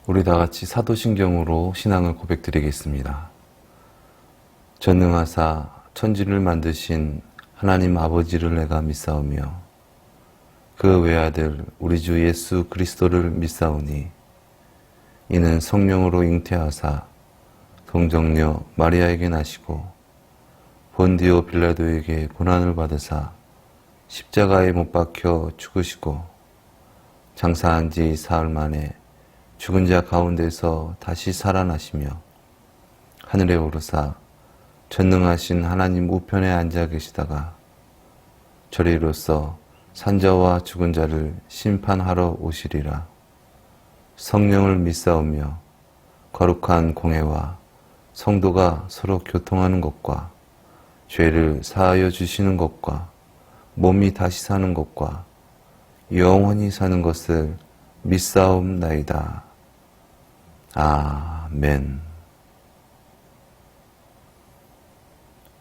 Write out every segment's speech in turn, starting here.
우리 다 같이 사도신경으로 신앙을 고백드리겠습니다. 전능하사 천지를 만드신 하나님 아버지를 내가 믿사오며 그 외아들 우리 주 예수 그리스도를 믿사오니 이는 성령으로 잉태하사 동정녀 마리아에게 나시고 본디오 빌라도에게 고난을 받으사 십자가에 못 박혀 죽으시고 장사한 지 사흘 만에 죽은 자 가운데서 다시 살아나시며 하늘에 오르사 전능하신 하나님 우편에 앉아 계시다가 저리로서 산자와 죽은 자를 심판하러 오시리라. 성령을 믿사오며 거룩한 공회와 성도가 서로 교통하는 것과 죄를 사하여 주시는 것과 몸이 다시 사는 것과 영원히 사는 것을 믿사옵나이다. 아멘.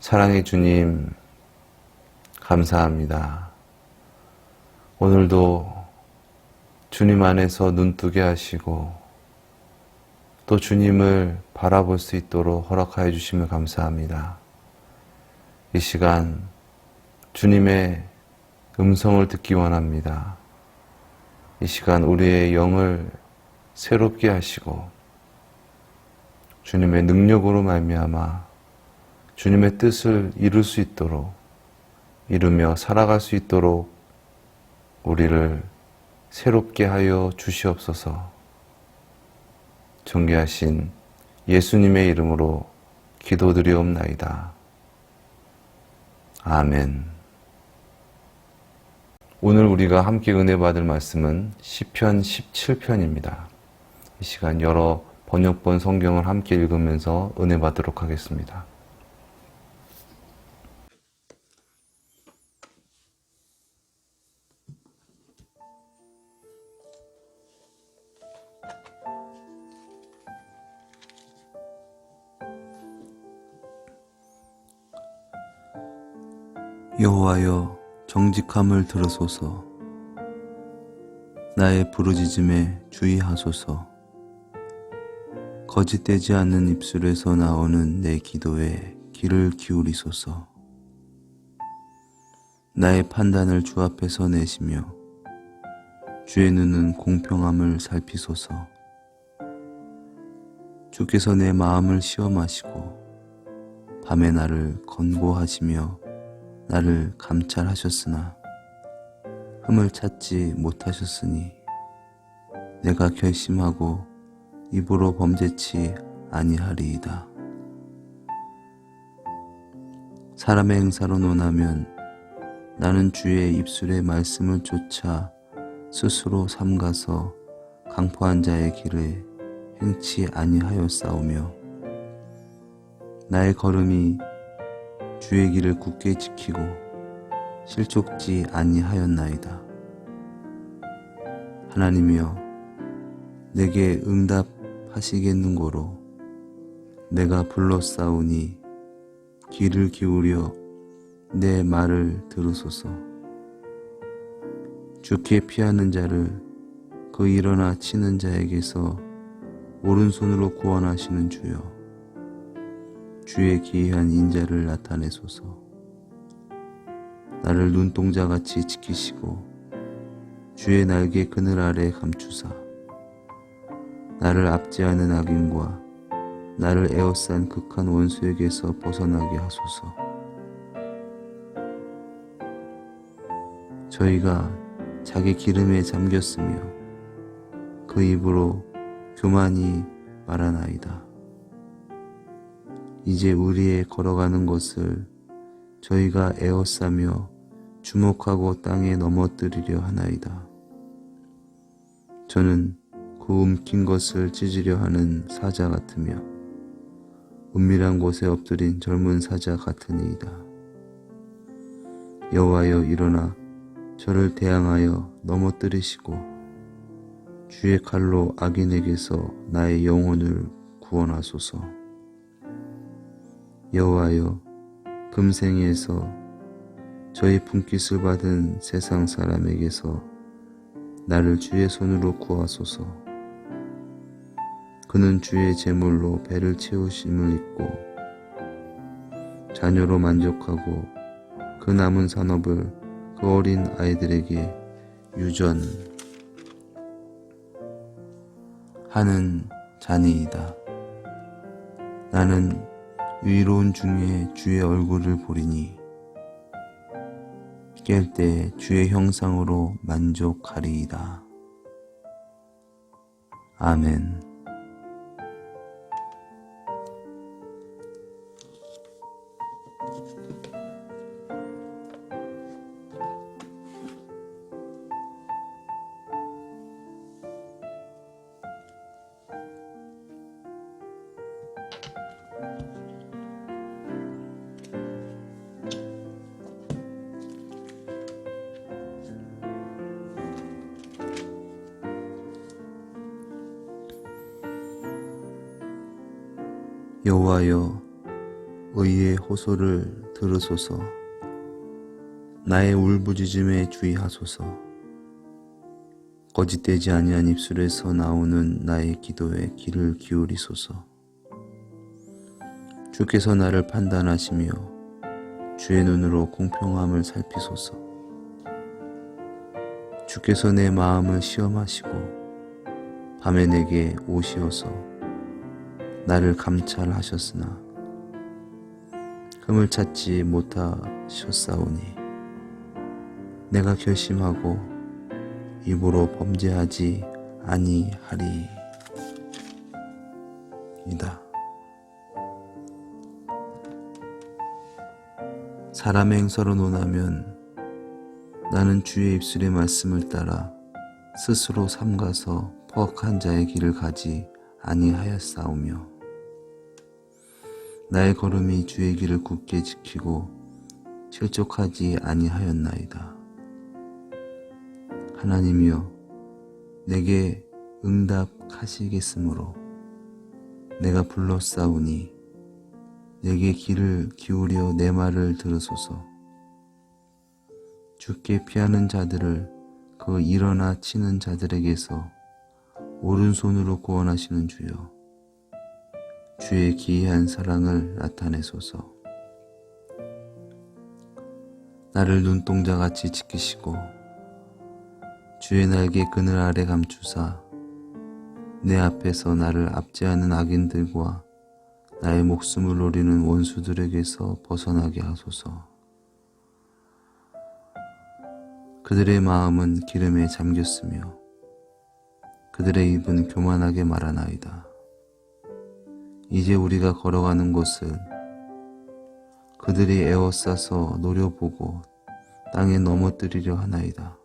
사랑의 주님, 감사합니다. 오늘도 주님 안에서 눈뜨게 하시고 또 주님을 바라볼 수 있도록 허락하여 주심을 감사합니다. 이 시간 주님의 음성을 듣기 원합니다. 이 시간 우리의 영을 새롭게 하시고 주님의 능력으로 말미암아 주님의 뜻을 이룰 수 있도록 이루며 살아갈 수 있도록 우리를 새롭게 하여 주시옵소서. 존귀하신 예수님의 이름으로 기도드리옵나이다. 아멘. 오늘 우리가 함께 은혜 받을 말씀은 시편 17편입니다. 이 시간 여러 번역본 성경을 함께 읽으면서 은혜 받도록 하겠습니다. 여호와여, 정직함을 들으소서. 나의 부르짖음에 주의하소서. 거짓되지 않는 입술에서 나오는 내 기도에 귀를 기울이소서. 나의 판단을 주 앞에서 내시며 주의 눈은 공평함을 살피소서. 주께서 내 마음을 시험하시고 밤에 나를 권고하시며 나를 감찰하셨으나 흠을 찾지 못하셨으니 내가 결심하고 입으로 범죄치 아니하리이다. 사람의 행사로 논하면 나는 주의 입술의 말씀을 쫓아 스스로 삼가서 강포한 자의 길을 행치 아니하였사오며 나의 걸음이 주의 길을 굳게 지키고 실족지 아니하였나이다. 하나님이여, 내게 응답하시겠는고로 내가 불렀사오니 귀를 기울여 내 말을 들으소서. 주께 피하는 자를 그 일어나 치는 자에게서 오른손으로 구원하시는 주여, 주의 기이한 인자를 나타내소서. 나를 눈동자같이 지키시고 주의 날개 그늘 아래 감추사 나를 압제하는 악인과 나를 에워싼 극한 원수에게서 벗어나게 하소서. 저희가 자기 기름에 잠겼으며 그 입으로 교만이 말하나이다. 이제 우리의 걸어가는 것을 저희가 에워싸며 주목하고 땅에 넘어뜨리려 하나이다. 저는 그 움킨 것을 찢으려 하는 사자 같으며 은밀한 곳에 엎드린 젊은 사자 같으니이다. 여호와여, 일어나 저를 대항하여 넘어뜨리시고 주의 칼로 악인에게서 나의 영혼을 구원하소서. 여호와여, 금생에서 저희 분깃을 받은 세상 사람에게서 나를 주의 손으로 구하소서. 그는 주의 제물로 배를 채우심을 잊고 자녀로 만족하고 그 남은 산업을 그 어린 아이들에게 유전하는 자니이다. 나는 의로운 중에 주의 얼굴을 보리니 깰 때 주의 형상으로 만족하리이다. 아멘. 여호와여, 의의 호소를 들으소서. 나의 울부짖음에 주의하소서. 거짓되지 아니한 입술에서 나오는 나의 기도에 귀를 기울이소서. 주께서 나를 판단하시며 주의 눈으로 공평함을 살피소서. 주께서 내 마음을 시험하시고 밤에 내게 오시어서 나를 감찰하셨으나 흠을 찾지 못하셨사오니 내가 결심하고 입으로 범죄하지 아니하리이다. 사람의 행사로 논하면 나는 주의 입술의 말씀을 따라 스스로 삼가서 포악한 자의 길을 가지 아니하였사오며 나의 걸음이 주의 길을 굳게 지키고 실족하지 아니하였나이다. 하나님이여, 내게 응답하시겠으므로 내가 불렀사오니 내게 귀를 기울여 내 말을 들으소서. 주께 피하는 자들을 그 일어나 치는 자들에게서 오른손으로 구원하시는 주여, 주의 기이한 사랑을 나타내소서. 나를 눈동자같이 지키시고 주의 날개 그늘 아래 감추사 내 앞에서 나를 압제하는 악인들과 나의 목숨을 노리는 원수들에게서 벗어나게 하소서. 그들의 마음은 기름에 잠겼으며 그들의 입은 교만하게 말하나이다. 이제 우리가 걸어가는 곳은 그들이 에워싸서 노려보고 땅에 넘어뜨리려 하나이다.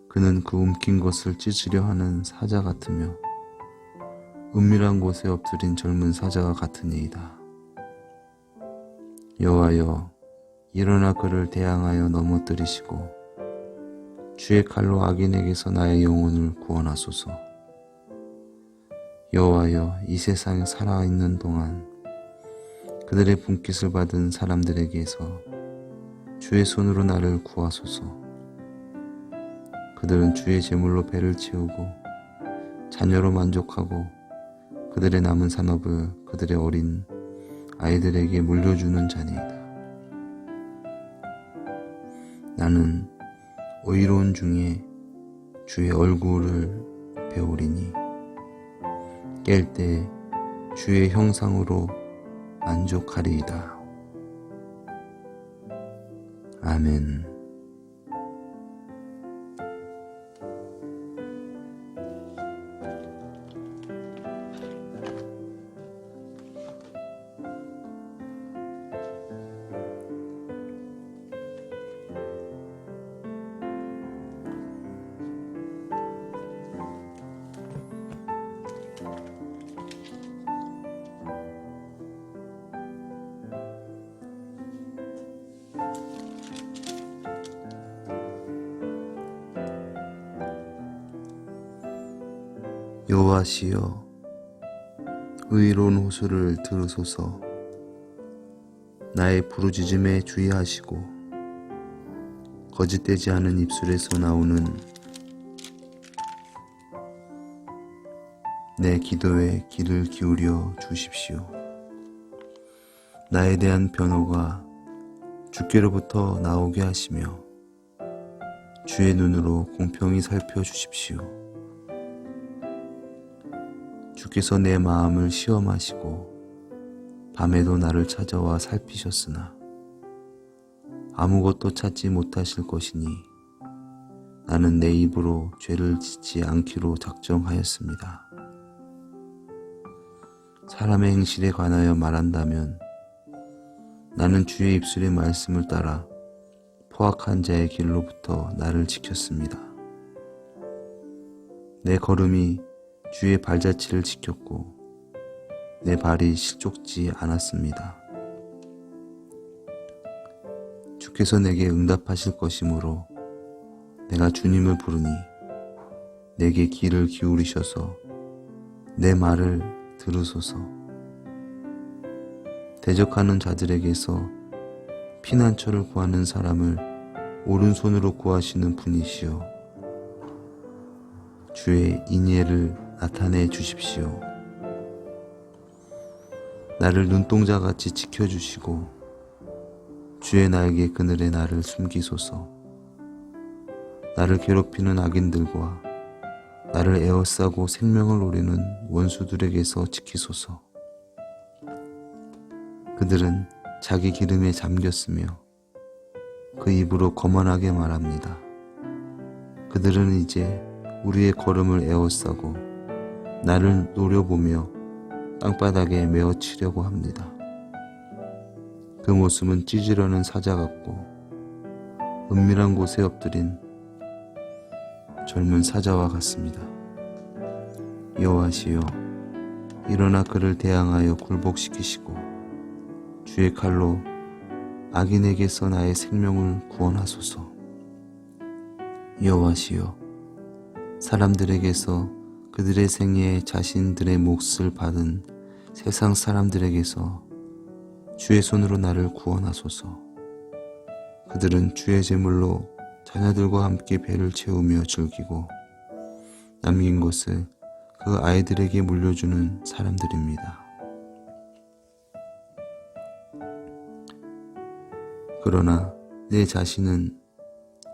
그는 그 움킨 것을 찢으려 하는 사자 같으며 은밀한 곳에 엎드린 젊은 사자가 같으니이다. 여호와여, 일어나 그를 대항하여 넘어뜨리시고 주의 칼로 악인에게서 나의 영혼을 구원하소서. 여호와여, 이 세상에 살아있는 동안 그들의 분깃을 받은 사람들에게서 주의 손으로 나를 구하소서. 그들은 주의 제물로 배를 채우고 자녀로 만족하고 그들의 남은 산업을 그들의 어린 아이들에게 물려주는 자니이다. 나는 의로운 중에 주의 얼굴을 배우리니 깰 때 주의 형상으로 만족하리이다. 아멘. 여호와시여, 의로운 호소를 들으소서. 나의 부르짖음에 주의하시고 거짓되지 않은 입술에서 나오는 내 기도에 귀를 기울여 주십시오. 나에 대한 변호가 주께로부터 나오게 하시며 주의 눈으로 공평히 살펴주십시오. 주께서 내 마음을 시험하시고 밤에도 나를 찾아와 살피셨으나 아무것도 찾지 못하실 것이니 나는 내 입으로 죄를 짓지 않기로 작정하였습니다. 사람의 행실에 관하여 말한다면 나는 주의 입술의 말씀을 따라 포악한 자의 길로부터 나를 지켰습니다. 내 걸음이 주의 발자취를 지켰고 내 발이 실족지 않았습니다. 주께서 내게 응답하실 것이므로 내가 주님을 부르니 내게 귀를 기울이셔서 내 말을 들으소서. 대적하는 자들에게서 피난처를 구하는 사람을 오른손으로 구하시는 분이시여 주의 인애를 나타내 주십시오. 나를 눈동자같이 지켜주시고 주의 날개 그늘에 나를 숨기소서. 나를 괴롭히는 악인들과 나를 에워싸고 생명을 노리는 원수들에게서 지키소서. 그들은 자기 기름에 잠겼으며 그 입으로 거만하게 말합니다. 그들은 이제 우리의 걸음을 에워싸고 나를 노려보며 땅바닥에 메어치려고 합니다. 그 모습은 찢으려는 사자 같고 은밀한 곳에 엎드린 젊은 사자와 같습니다. 여호와시여, 일어나 그를 대항하여 굴복시키시고 주의 칼로 악인에게서 나의 생명을 구원하소서. 여호와시여, 사람들에게서 그들의 생애에 자신들의 몫을 받은 세상 사람들에게서 주의 손으로 나를 구원하소서. 그들은 주의 제물로 자녀들과 함께 배를 채우며 즐기고 남긴 것을 그 아이들에게 물려주는 사람들입니다. 그러나 내 자신은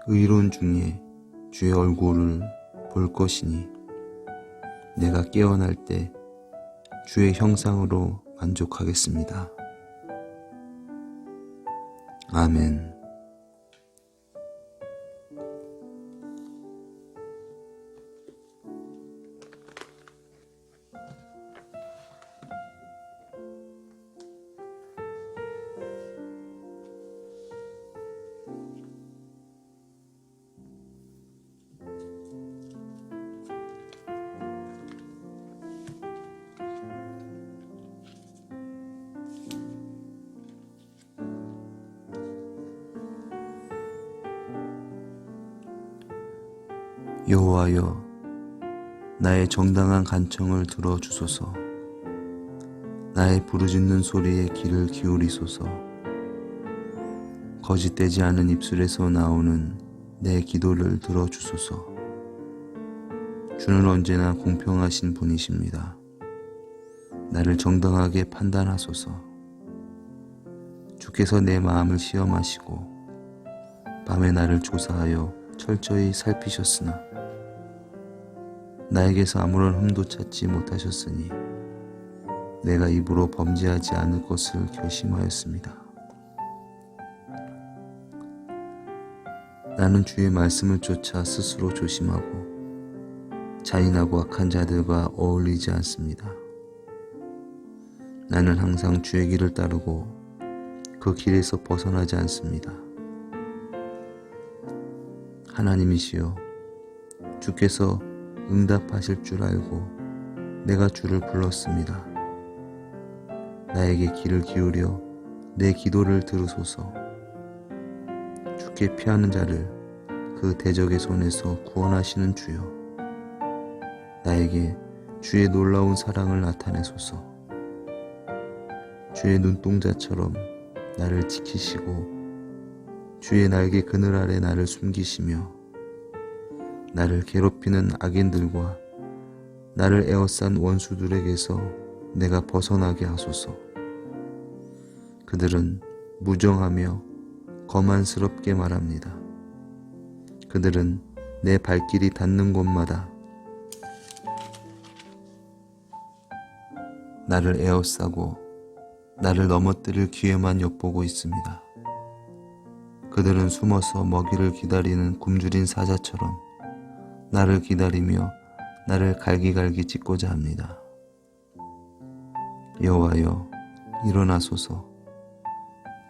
의로운 중에 주의 얼굴을 볼 것이니 내가 깨어날 때 주의 형상으로 만족하겠습니다. 아멘. 여호와여, 나의 정당한 간청을 들어주소서. 나의 부르짖는 소리에 귀를 기울이소서. 거짓되지 않은 입술에서 나오는 내 기도를 들어주소서. 주는 언제나 공평하신 분이십니다. 나를 정당하게 판단하소서. 주께서 내 마음을 시험하시고 밤에 나를 조사하여 철저히 살피셨으나 나에게서 아무런 흠도 찾지 못하셨으니 내가 입으로 범죄하지 않을 것을 결심하였습니다. 나는 주의 말씀을 쫓아 스스로 조심하고 잔인하고 악한 자들과 어울리지 않습니다. 나는 항상 주의 길을 따르고 그 길에서 벗어나지 않습니다. 하나님이시여, 주께서 응답하실 줄 알고 내가 주를 불렀습니다. 나에게 귀를 기울여 내 기도를 들으소서. 주께 피하는 자를 그 대적의 손에서 구원하시는 주여, 나에게 주의 놀라운 사랑을 나타내소서. 주의 눈동자처럼 나를 지키시고 주의 날개 그늘 아래 나를 숨기시며 나를 괴롭히는 악인들과 나를 에워싼 원수들에게서 내가 벗어나게 하소서. 그들은 무정하며 거만스럽게 말합니다. 그들은 내 발길이 닿는 곳마다 나를 에워싸고 나를 넘어뜨릴 기회만 엿보고 있습니다. 그들은 숨어서 먹이를 기다리는 굶주린 사자처럼 나를 기다리며 나를 갈기갈기 찢고자 합니다. 여호와여, 일어나소서.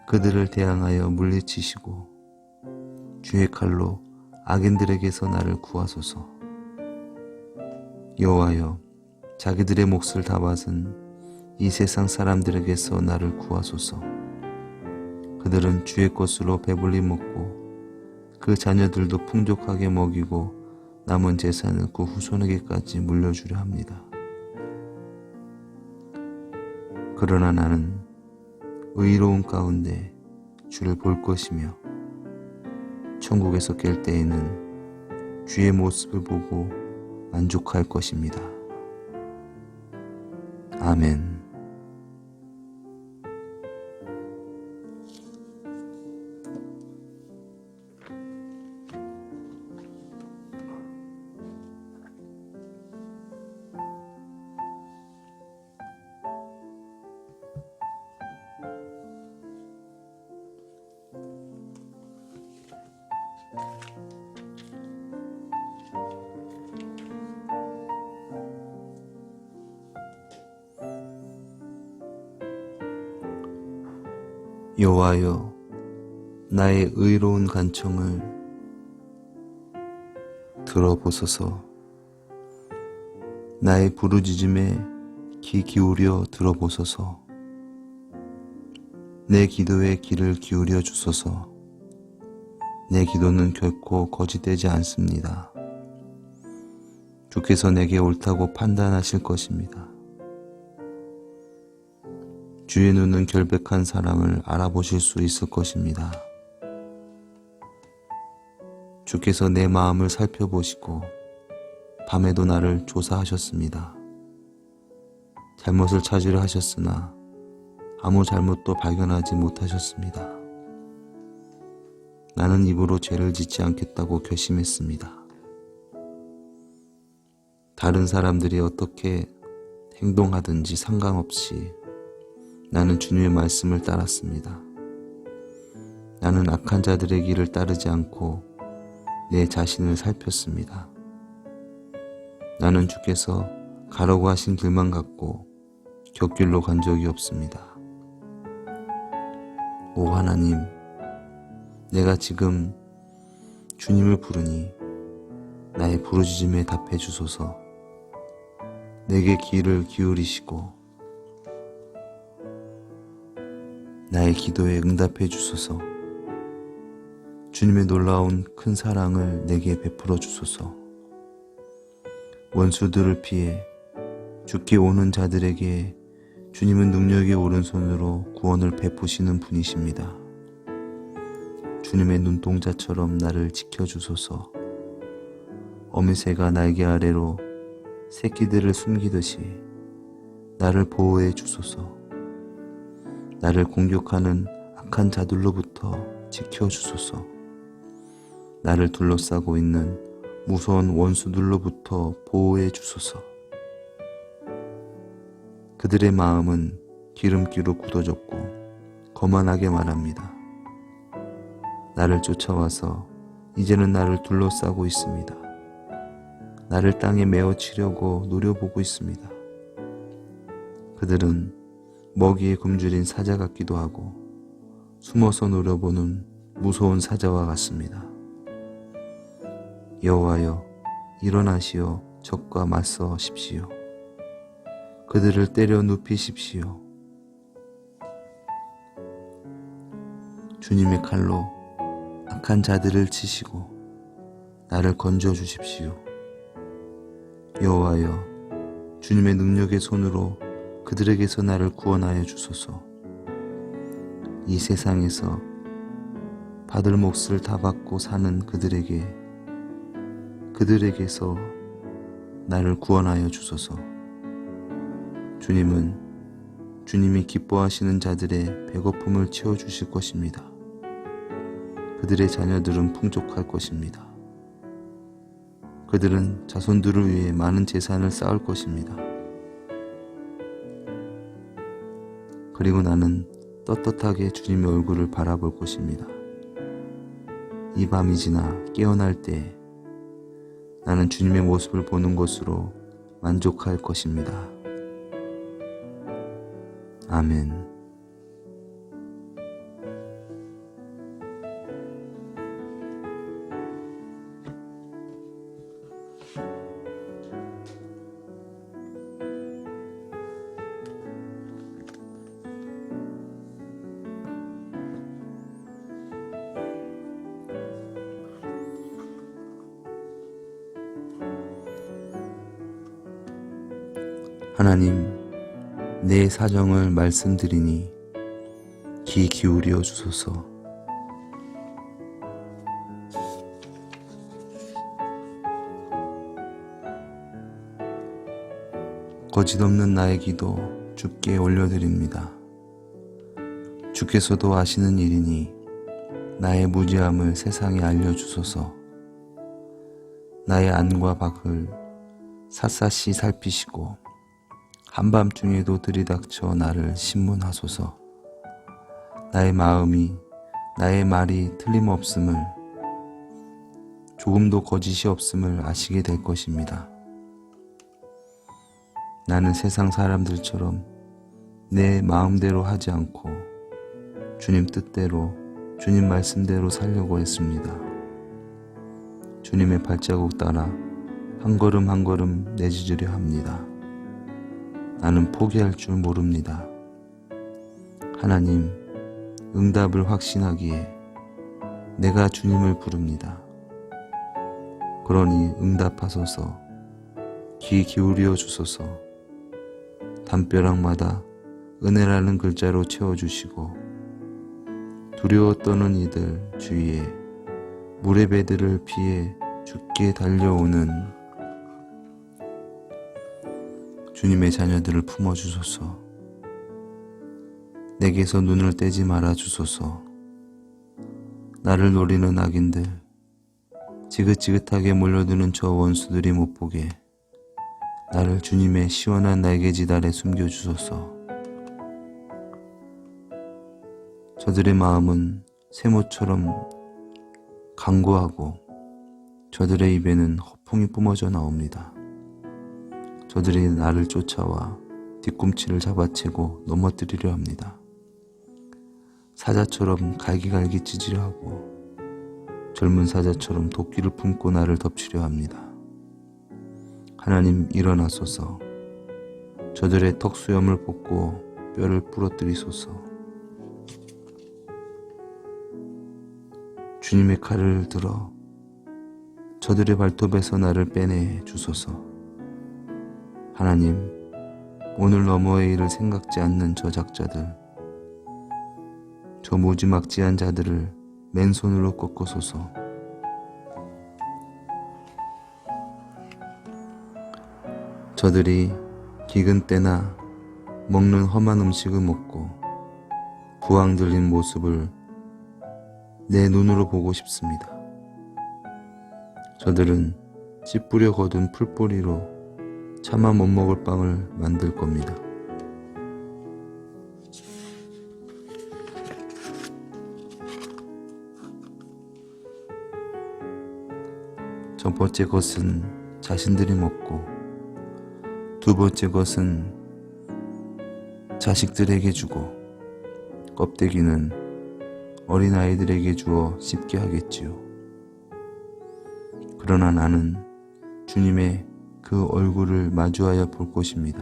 그들을 대항하여 물리치시고 주의 칼로 악인들에게서 나를 구하소서. 여호와여, 자기들의 몫을 다 받은 이 세상 사람들에게서 나를 구하소서. 그들은 주의 것으로 배불리 먹고 그 자녀들도 풍족하게 먹이고 남은 재산을 그 후손에게까지 물려주려 합니다. 그러나 나는 의로운 가운데 주를 볼 것이며 천국에서 깰 때에는 주의 모습을 보고 만족할 것입니다. 아멘. 여호와여, 나의 의로운 간청을 들어보소서. 나의 부르짖음에 귀 기울여 들어보소서. 내 기도에 귀를 기울여 주소서. 내 기도는 결코 거짓되지 않습니다. 주께서 내게 옳다고 판단하실 것입니다. 주의 눈은 결백한 사람을 알아보실 수 있을 것입니다. 주께서 내 마음을 살펴보시고 밤에도 나를 조사하셨습니다. 잘못을 찾으려 하셨으나 아무 잘못도 발견하지 못하셨습니다. 나는 입으로 죄를 짓지 않겠다고 결심했습니다. 다른 사람들이 어떻게 행동하든지 상관없이 나는 주님의 말씀을 따랐습니다. 나는 악한 자들의 길을 따르지 않고 내 자신을 살폈습니다. 나는 주께서 가라고 하신 길만 갔고 곁길로 간 적이 없습니다. 오 하나님, 내가 지금 주님을 부르니 나의 부르짖음에 답해 주소서. 내게 귀를 기울이시고 나의 기도에 응답해 주소서. 주님의 놀라운 큰 사랑을 내게 베풀어 주소서. 원수들을 피해 주께 오는 자들에게 주님은 능력의 오른손으로 구원을 베푸시는 분이십니다. 주님의 눈동자처럼 나를 지켜주소서. 어미새가 날개 아래로 새끼들을 숨기듯이 나를 보호해 주소서. 나를 공격하는 악한 자들로부터 지켜주소서. 나를 둘러싸고 있는 무서운 원수들로부터 보호해 주소서. 그들의 마음은 기름기로 굳어졌고 거만하게 말합니다. 나를 쫓아와서 이제는 나를 둘러싸고 있습니다. 나를 땅에 메어치려고 노려보고 있습니다. 그들은 먹이에 굶주린 사자 같기도 하고 숨어서 노려보는 무서운 사자와 같습니다. 여호와여, 일어나시어 적과 맞서십시오. 그들을 때려 눕히십시오. 주님의 칼로 악한 자들을 치시고 나를 건져 주십시오. 여호와여, 주님의 능력의 손으로 그들에게서 나를 구원하여 주소서. 이 세상에서 받을 몫을 다 받고 사는 그들에게서 나를 구원하여 주소서. 주님은 주님이 기뻐하시는 자들의 배고픔을 채워주실 것입니다. 그들의 자녀들은 풍족할 것입니다. 그들은 자손들을 위해 많은 재산을 쌓을 것입니다. 그리고 나는 떳떳하게 주님의 얼굴을 바라볼 것입니다. 이 밤이 지나 깨어날 때 나는 주님의 모습을 보는 것으로 만족할 것입니다. 아멘. 하나님, 내 사정을 말씀드리니 귀 기울여 주소서. 거짓없는 나의 기도 주께 올려드립니다. 주께서도 아시는 일이니 나의 무지함을 세상에 알려주소서. 나의 안과 밖을 샅샅이 살피시고 한밤중에도 들이닥쳐 나를 신문하소서. 나의 마음이 나의 말이 틀림없음을, 조금도 거짓이 없음을 아시게 될 것입니다. 나는 세상 사람들처럼 내 마음대로 하지 않고 주님 뜻대로, 주님 말씀대로 살려고 했습니다. 주님의 발자국 따라 한 걸음 한 걸음 내딛으려 합니다. 나는 포기할 줄 모릅니다. 하나님, 응답을 확신하기에 내가 주님을 부릅니다. 그러니 응답하소서. 귀 기울여 주소서. 담벼락마다 은혜라는 글자로 채워주시고 두려워 떠는 이들 주위에 물의 배들을 피해 죽게 달려오는 주님의 자녀들을 품어주소서. 내게서 눈을 떼지 말아 주소서. 나를 노리는 악인들, 지긋지긋하게 몰려드는 저 원수들이 못 보게 나를 주님의 시원한 날개짓 아래 숨겨주소서. 저들의 마음은 세모처럼 강고하고 저들의 입에는 허풍이 뿜어져 나옵니다. 저들이 나를 쫓아와 뒤꿈치를 잡아채고 넘어뜨리려 합니다. 사자처럼 갈기갈기 찢으려 하고 젊은 사자처럼 도끼를 품고 나를 덮치려 합니다. 하나님, 일어나소서. 저들의 턱수염을 뽑고 뼈를 부러뜨리소서. 주님의 칼을 들어 저들의 발톱에서 나를 빼내 주소서. 하나님, 오늘 너머의 일을 생각지 않는 저작자들, 저 무지막지한 자들을 맨손으로 꺾어소서. 저들이 기근 때나 먹는 험한 음식을 먹고 부황 들린 모습을 내 눈으로 보고 싶습니다. 저들은 찌뿌려 거둔 풀뿌리로 차마 못 먹을 빵을 만들 겁니다. 첫 번째 것은 자신들이 먹고 두 번째 것은 자식들에게 주고 껍데기는 어린아이들에게 주어 씹게 하겠지요. 그러나 나는 주님의 그 얼굴을 마주하여 볼 것입니다.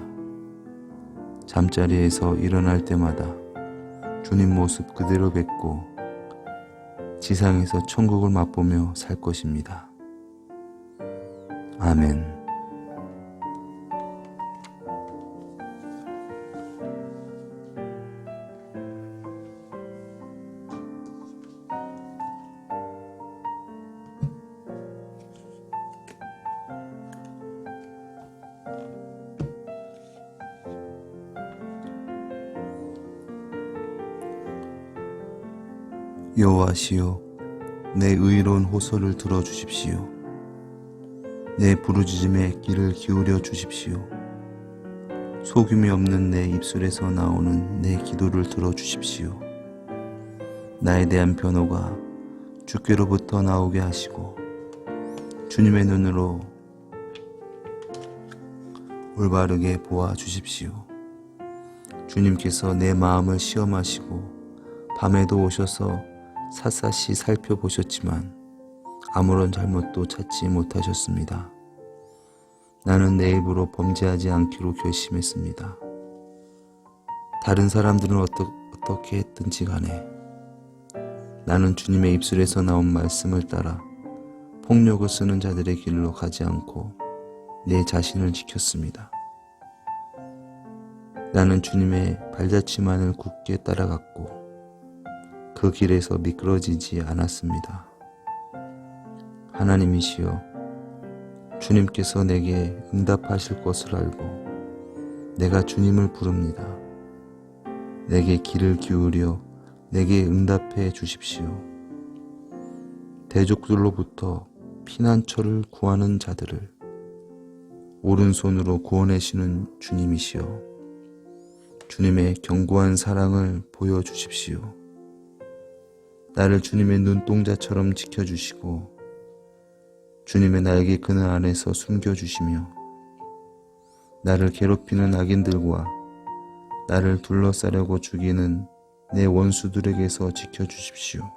잠자리에서 일어날 때마다 주님 모습 그대로 뵙고 지상에서 천국을 맛보며 살 것입니다. 아멘. 여호와시여, 내 의로운 호소를 들어주십시오. 내 부르짖음에 귀를 기울여 주십시오. 속임이 없는 내 입술에서 나오는 내 기도를 들어주십시오. 나에 대한 변호가 주께로부터 나오게 하시고 주님의 눈으로 올바르게 보아 주십시오. 주님께서 내 마음을 시험하시고 밤에도 오셔서 샅샅이 살펴보셨지만 아무런 잘못도 찾지 못하셨습니다. 나는 내 입으로 범죄하지 않기로 결심했습니다. 다른 사람들은 어떻게 했든지 간에 나는 주님의 입술에서 나온 말씀을 따라 폭력을 쓰는 자들의 길로 가지 않고 내 자신을 지켰습니다. 나는 주님의 발자취만을 굳게 따라갔고 그 길에서 미끄러지지 않았습니다. 하나님이시여, 주님께서 내게 응답하실 것을 알고 내가 주님을 부릅니다. 내게 귀를 기울여 내게 응답해 주십시오. 대적들로부터 피난처를 구하는 자들을 오른손으로 구원하시는 주님이시여, 주님의 견고한 사랑을 보여주십시오. 나를 주님의 눈동자처럼 지켜주시고 주님의 날개 그늘 안에서 숨겨주시며 나를 괴롭히는 악인들과 나를 둘러싸려고 죽이는 내 원수들에게서 지켜주십시오.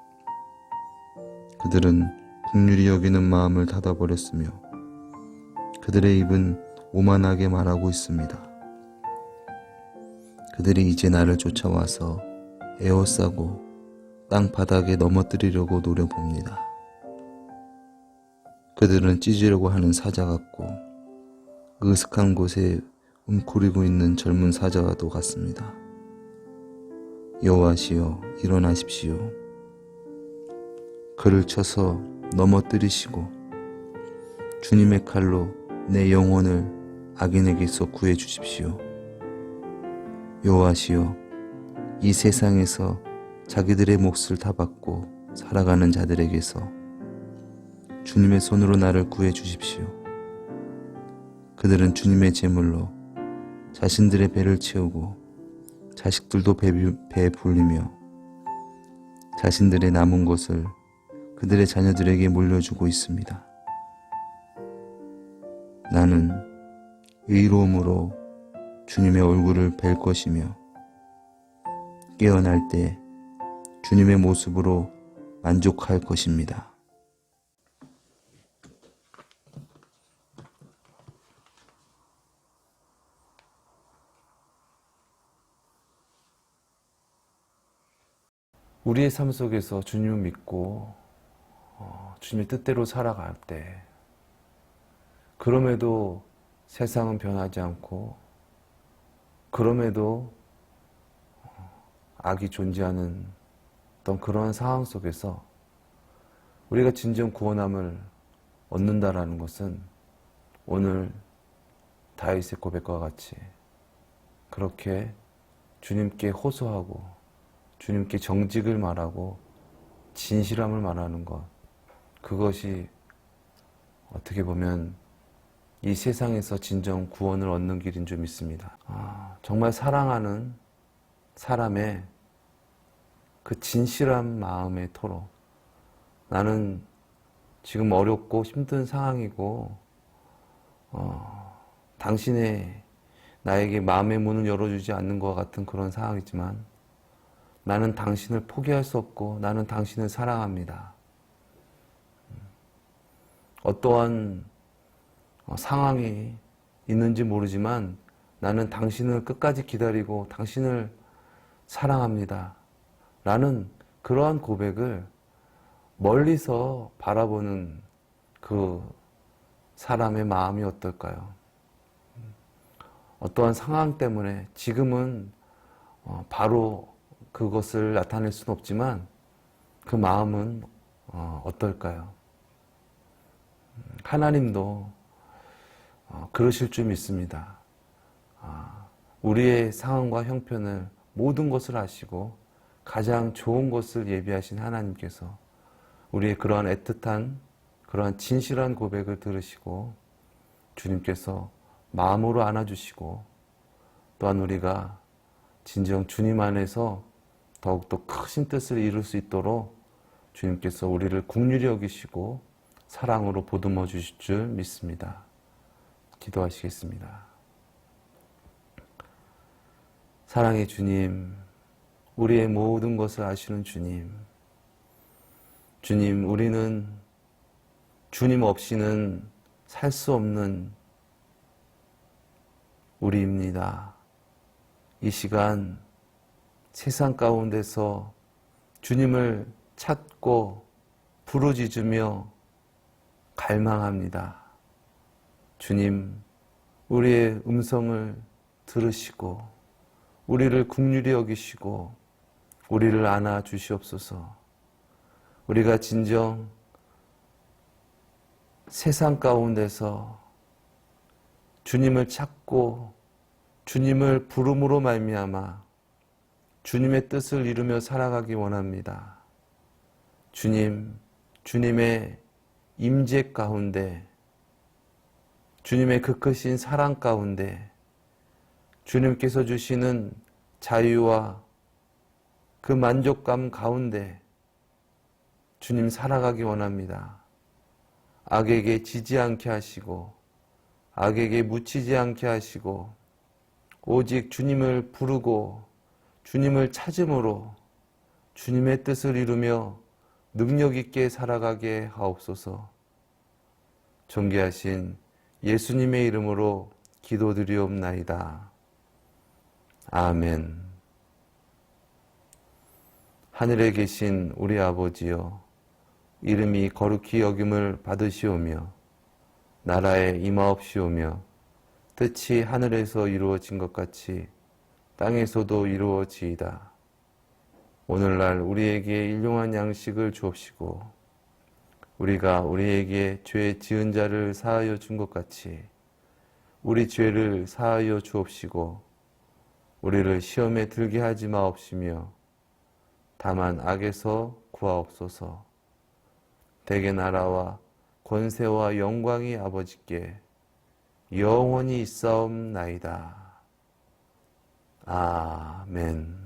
그들은 긍휼히 여기는 마음을 닫아버렸으며 그들의 입은 오만하게 말하고 있습니다. 그들이 이제 나를 쫓아와서 에워싸고 땅바닥에 넘어뜨리려고 노려봅니다. 그들은 찢으려고 하는 사자 같고 으슥한 곳에 움츠리고 있는 젊은 사자와도 같습니다. 여호와시여, 일어나십시오. 그를 쳐서 넘어뜨리시고 주님의 칼로 내 영혼을 악인에게서 구해 주십시오. 여호와시여, 이 세상에서 자기들의 몫을 다 받고 살아가는 자들에게서 주님의 손으로 나를 구해 주십시오. 그들은 주님의 제물로 자신들의 배를 채우고 자식들도 배에 불리며 자신들의 남은 것을 그들의 자녀들에게 물려주고 있습니다. 나는 의로움으로 주님의 얼굴을 뵐 것이며 깨어날 때 주님의 모습으로 만족할 것입니다. 우리의 삶 속에서 주님을 믿고 주님의 뜻대로 살아갈 때 그럼에도 세상은 변하지 않고 그럼에도 악이 존재하는 어떤 그러한 상황 속에서 우리가 진정 구원함을 얻는다라는 것은 오늘 다윗의 고백과 같이 그렇게 주님께 호소하고 주님께 정직을 말하고 진실함을 말하는 것, 그것이 어떻게 보면 이 세상에서 진정 구원을 얻는 길인 줄 믿습니다. 정말 사랑하는 사람의 그 진실한 마음의 토로, 나는 지금 어렵고 힘든 상황이고 당신의 나에게 마음의 문을 열어주지 않는 것 같은 그런 상황이지만 나는 당신을 포기할 수 없고 나는 당신을 사랑합니다. 어떠한 상황이 있는지 모르지만 나는 당신을 끝까지 기다리고 당신을 사랑합니다. 라는 그러한 고백을 멀리서 바라보는 그 사람의 마음이 어떨까요? 어떠한 상황 때문에 지금은 바로 그것을 나타낼 수는 없지만 그 마음은 어떨까요? 하나님도 그러실 줄 믿습니다. 우리의 상황과 형편을 모든 것을 아시고 가장 좋은 곳을 예비하신 하나님께서 우리의 그러한 애틋한 그러한 진실한 고백을 들으시고 주님께서 마음으로 안아주시고 또한 우리가 진정 주님 안에서 더욱더 크신 뜻을 이룰 수 있도록 주님께서 우리를 긍휼히 여기시고 사랑으로 보듬어 주실 줄 믿습니다. 기도하시겠습니다. 사랑의 주님, 우리의 모든 것을 아시는 주님, 주님, 우리는 주님 없이는 살 수 없는 우리입니다. 이 시간 세상 가운데서 주님을 찾고 부르짖으며 갈망합니다. 주님, 우리의 음성을 들으시고 우리를 긍휼히 여기시고 우리를 안아 주시옵소서. 우리가 진정 세상 가운데서 주님을 찾고 주님을 부름으로 말미암아 주님의 뜻을 이루며 살아가기 원합니다. 주님, 주님의 임재 가운데, 주님의 그 크신 사랑 가운데, 주님께서 주시는 자유와 그 만족감 가운데 주님 살아가기 원합니다. 악에게 지지 않게 하시고 악에게 묻히지 않게 하시고 오직 주님을 부르고 주님을 찾음으로 주님의 뜻을 이루며 능력 있게 살아가게 하옵소서. 존귀하신 예수님의 이름으로 기도드리옵나이다. 아멘. 하늘에 계신 우리 아버지여, 이름이 거룩히 여김을 받으시오며 나라에 임하옵시오며 뜻이 하늘에서 이루어진 것 같이 땅에서도 이루어지이다. 오늘날 우리에게 일용할 양식을 주옵시고 우리가 우리에게 죄 지은 자를 사하여 준 것 같이 우리 죄를 사하여 주옵시고 우리를 시험에 들게 하지 마옵시며 다만 악에서 구하옵소서. 대개 나라와 권세와 영광이 아버지께 영원히 있사옵나이다. 아멘.